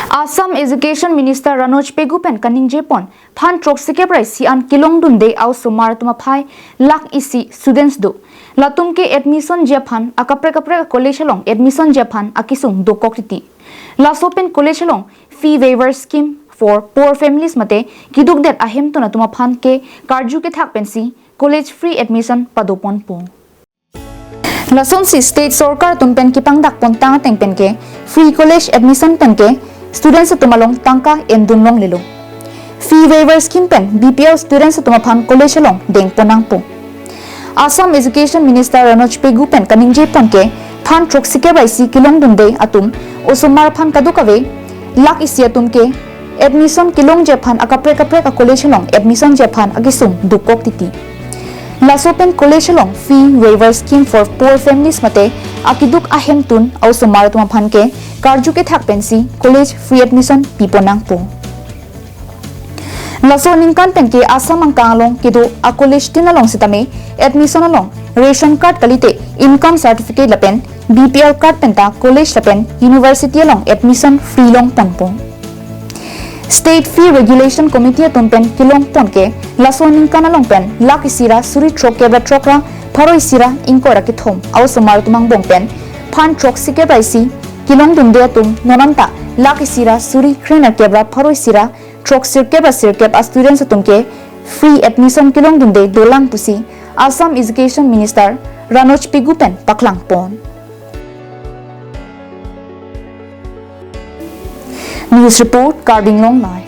Assam Education Minister Ranoj Pegupen kaning Japon phan trok sikeprai sian kilong dunde au sumar tuma phai lakh isi students do latum ke admission japhan akapre college long admission japhan akisung do kokriti last open college long fee waiver scheme for poor families mate kiduk det ahem to na tuma phan ke karju ke thak pensi college free admission padopon po lason si state sarkar tumpen ki pangdak pon tang teng pen ke free college admission pen ke students tumalong tangka endunlong lilo fee waiver scheme pen BPL students tumaphan college long deng ponang po Assam Education Minister Ranoj Pegupen kaning Japon ke phan trok sike bai si kilong dunde atum osumar phan kadukave lak isi atum ke admission kilong japhan akapre ka college long admission japhan agisum dukok titi lasopen college long fee waiver scheme for poor families mate akiduk ahem tun osumar tumaphan ke karju ke thak pensi college free admission piponang po laso ningkan penke Assam angkang long kido a college tin along sitame admission along ration card kalite income certificate lapen BPL card penta college lapen university along admission free long ponpo State Fee Regulation Committee tumpen kilong ponke laso ningkan along pen lak isira suri trokebra trokra pharo isira inkora ki thom au somar tumang bongpen phan trok sike baisi kilong dunde tum nonanta lak isira suri khrenar kebra pharo isira trok sirkeba a students tumke free admission kilong dunde dolang pusi Assam Education Minister Ranoj Pegupen paklang pon News report Karbing Long Lai